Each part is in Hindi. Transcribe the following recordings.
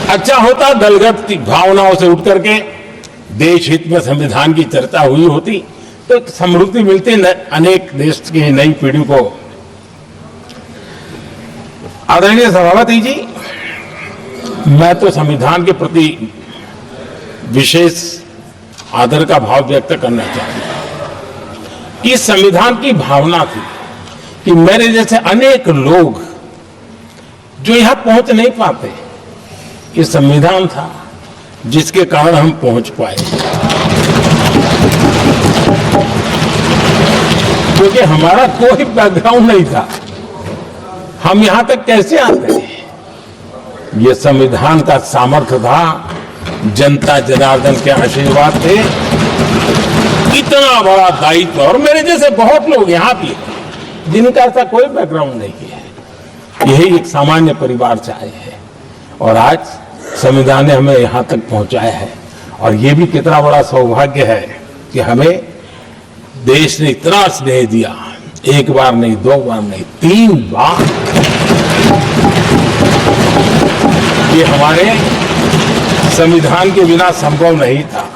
अच्छा होता दलगत भावनाओं से उठ करके देश हित में संविधान की चर्चा हुई होती तो समृद्धि मिलती अनेक देश की नई पीढ़ी को। आदरणीय सभापति जी, मैं तो संविधान के प्रति विशेष आदर का भाव व्यक्त करना चाहता हूं कि संविधान की भावना थी कि मेरे जैसे अनेक लोग जो यहां पहुंच नहीं पाते, ये संविधान था जिसके कारण हम पहुंच पाए। क्योंकि हमारा कोई बैकग्राउंड नहीं था, हम यहां तक कैसे आते? ये संविधान का सामर्थ्य था, जनता जनार्दन के आशीर्वाद थे। इतना बड़ा दायित्व, और मेरे जैसे बहुत लोग यहां भी जिनका ऐसा कोई बैकग्राउंड नहीं है, यही एक सामान्य परिवार से आए हैं और आज संविधान ने हमें यहां तक पहुंचाया है। और ये भी कितना बड़ा सौभाग्य है कि हमें देश ने इतना स्नेह दिया, एक बार नहीं, दो बार नहीं, 3 बार। ये हमारे संविधान के बिना संभव नहीं था।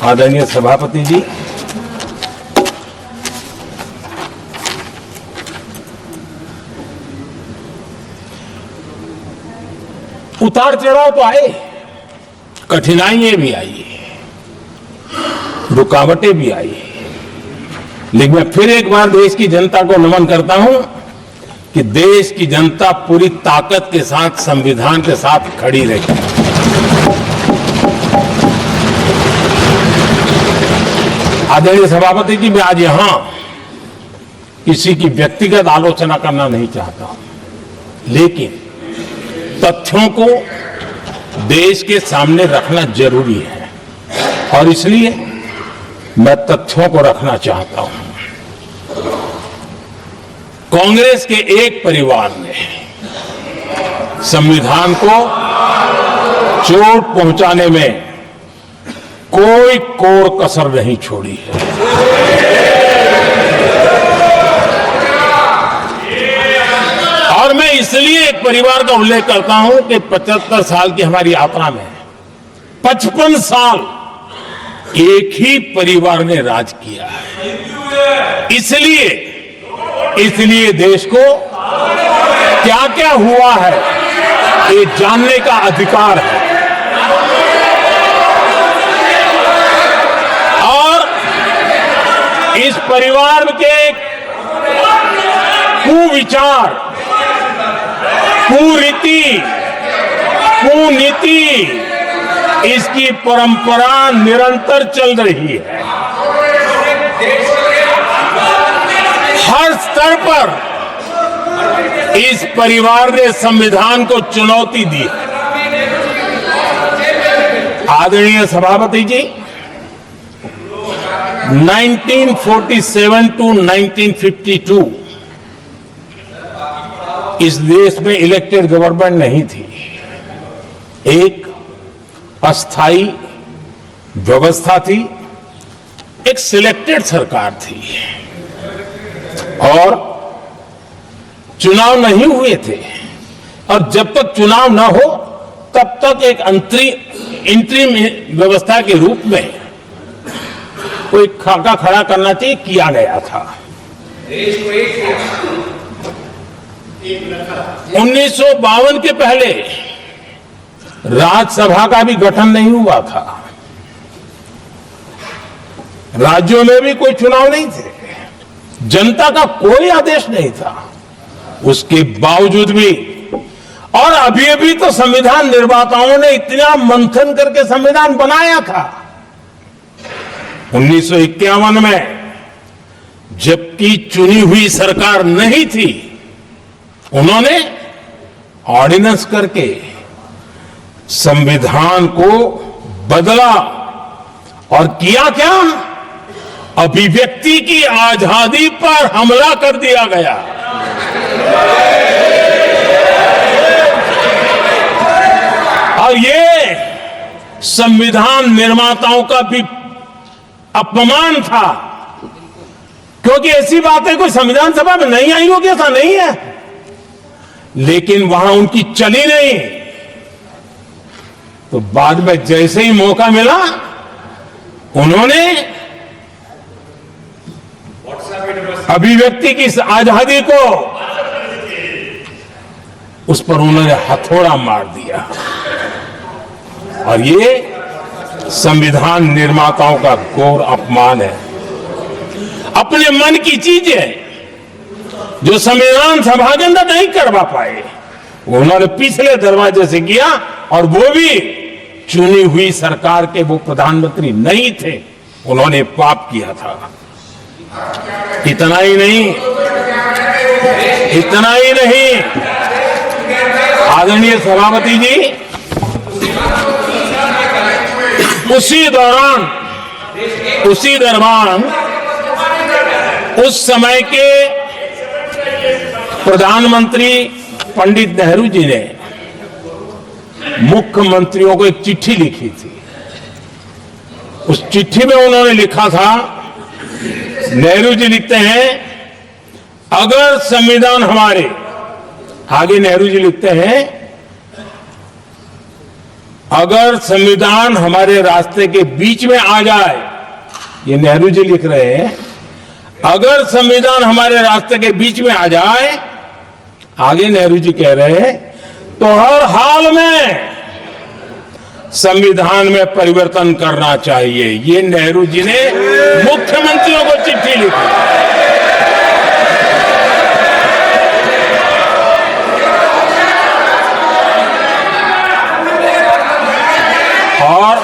आदरणीय सभापति जी, उतार चढ़ाव तो आए, कठिनाइयां भी आई, रुकावटें भी आई, लेकिन मैं फिर एक बार देश की जनता को नमन करता हूं कि देश की जनता पूरी ताकत के साथ संविधान के साथ खड़ी रही। आदरणीय सभापति जी, मैं आज यहां किसी की व्यक्तिगत आलोचना करना नहीं चाहता हूं, लेकिन तथ्यों को देश के सामने रखना जरूरी है और इसलिए मैं तथ्यों को रखना चाहता हूं। कांग्रेस के एक परिवार ने संविधान को चोट पहुंचाने में कोई कोर कसर नहीं छोड़ी है। और मैं इसलिए एक परिवार का उल्लेख करता हूं कि 75 साल की हमारी यात्रा में 55 साल एक ही परिवार ने राज किया है। इसलिए देश को क्या क्या हुआ है ये जानने का अधिकार है। और इस परिवार के कुविचार, कुरीति, कुनीति, इसकी परंपरा निरंतर चल रही है। हर स्तर पर इस परिवार ने संविधान को चुनौती दी। आदरणीय सभापति जी, 1947 टू 1952 इस देश में इलेक्टेड गवर्नमेंट नहीं थी। एक अस्थाई व्यवस्था थी, एक सिलेक्टेड सरकार थी और चुनाव नहीं हुए थे। और जब तक चुनाव न हो तब तक एक इंटरिम व्यवस्था के रूप में कोई खाका खड़ा करना चाहिए, किया गया था। 1952 के पहले राज्यसभा का भी गठन नहीं हुआ था, राज्यों में भी कोई चुनाव नहीं थे, जनता का कोई आदेश नहीं था। उसके बावजूद भी, और अभी तो संविधान निर्माताओं ने इतना मंथन करके संविधान बनाया था। 1951 में जबकि चुनी हुई सरकार नहीं थी, उन्होंने ऑर्डिनेंस करके संविधान को बदला और किया क्या? अभिव्यक्ति की आजादी पर हमला कर दिया गया। और ये संविधान निर्माताओं का भी अपमान था, क्योंकि ऐसी बातें कोई संविधान सभा में नहीं आई होगी, ऐसा नहीं है, लेकिन वहां उनकी चली नहीं। तो बाद में जैसे ही मौका मिला उन्होंने अभिव्यक्ति की इस आजादी को उस पर उन्होंने हथौड़ा मार दिया। और ये संविधान निर्माताओं का घोर अपमान है। अपने मन की चीजें जो संविधान सभा के अंदर नहीं करवा पाए वो उन्होंने पिछले दरवाजे से किया, और वो भी चुनी हुई सरकार के वो प्रधानमंत्री नहीं थे, उन्होंने पाप किया था। इतना ही नहीं, आदरणीय सभापति जी, उसी दौरान उस समय के प्रधानमंत्री पंडित नेहरू जी ने मुख्यमंत्रियों को एक चिट्ठी लिखी थी। उस चिट्ठी में उन्होंने लिखा था, नेहरू जी लिखते हैं, अगर संविधान हमारे, आगे नेहरू जी लिखते हैं, अगर संविधान हमारे रास्ते के बीच में आ जाए, ये नेहरू जी लिख रहे हैं, अगर संविधान हमारे रास्ते के बीच में आ जाए, आगे नेहरू जी कह रहे हैं, तो हर हाल में संविधान में परिवर्तन करना चाहिए। ये नेहरू जी ने मुख्यमंत्रियों को चिट्ठी लिखी। और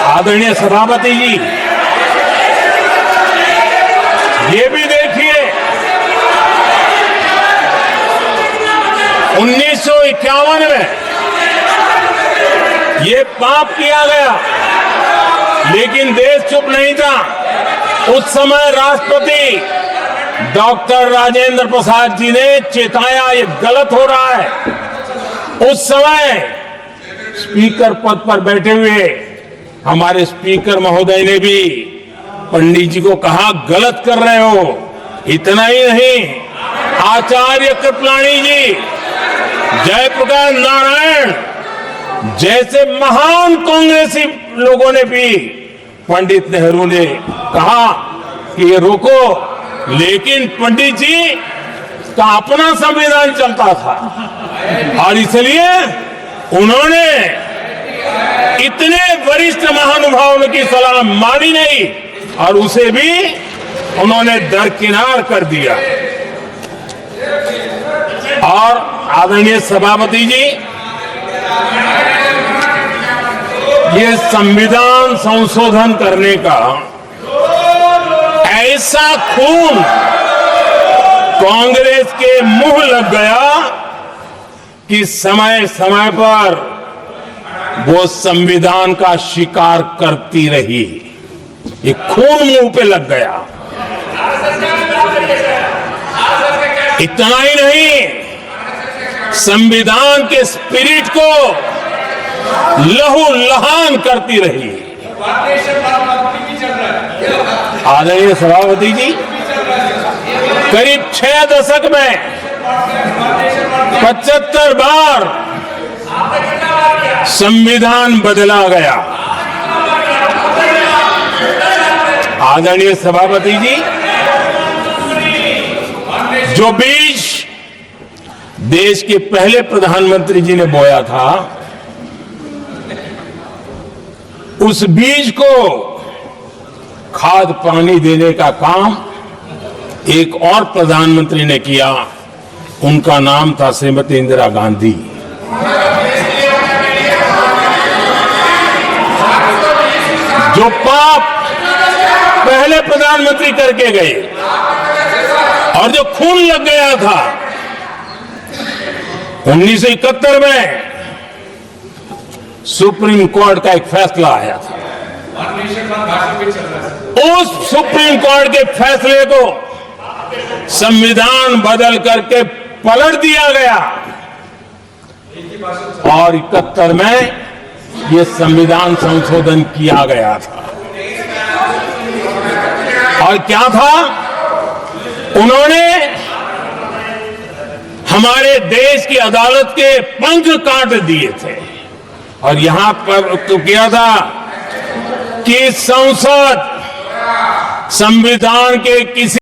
आदरणीय सभापति जी, ये भी देखिए, 1951 में ये पाप किया गया, लेकिन देश चुप नहीं था। उस समय राष्ट्रपति डॉक्टर राजेंद्र प्रसाद जी ने चेताया, ये गलत हो रहा है। उस समय स्पीकर पद पर बैठे हुए हमारे स्पीकर महोदय ने भी पंडित जी को कहा, गलत कर रहे हो। इतना ही नहीं, आचार्य कृपलानी जी, जयप्रकाश नारायण जैसे महान कांग्रेसी लोगों ने भी पंडित नेहरू ने कहा कि ये रोको, लेकिन पंडित जी का अपना संविधान चलता था और इसलिए उन्होंने इतने वरिष्ठ महानुभावों की सलाह मानी नहीं और उसे भी उन्होंने दरकिनार कर दिया। और आदरणीय सभापति जी, ये संविधान संशोधन करने का ऐसा खून कांग्रेस के मुंह लग गया कि समय समय पर वो संविधान का शिकार करती रही। ये खून मुंह पे लग गया। इतना ही नहीं, संविधान के स्पिरिट को लहू लहान करती रही। आदरणीय सभापति जी, करीब 6 दशक में 75 बार संविधान बदला गया। आदरणीय सभापति जी, जो बीज देश के पहले प्रधानमंत्री जी ने बोया था, उस बीज को खाद पानी देने का काम एक और प्रधानमंत्री ने किया। उनका नाम था श्रीमती इंदिरा गांधी। जो पाप पहले प्रधानमंत्री करके गए और जो खून लग गया था 1971 में, सुप्रीम कोर्ट का एक फैसला आया था। उस सुप्रीम कोर्ट के फैसले को संविधान बदल करके पलट दिया गया और 71 में ये संविधान संशोधन किया गया था। और क्या था, उन्होंने हमारे देश की अदालत के पंख काट दिए थे। और यहां पर तो किया था कि संसद संविधान के किसी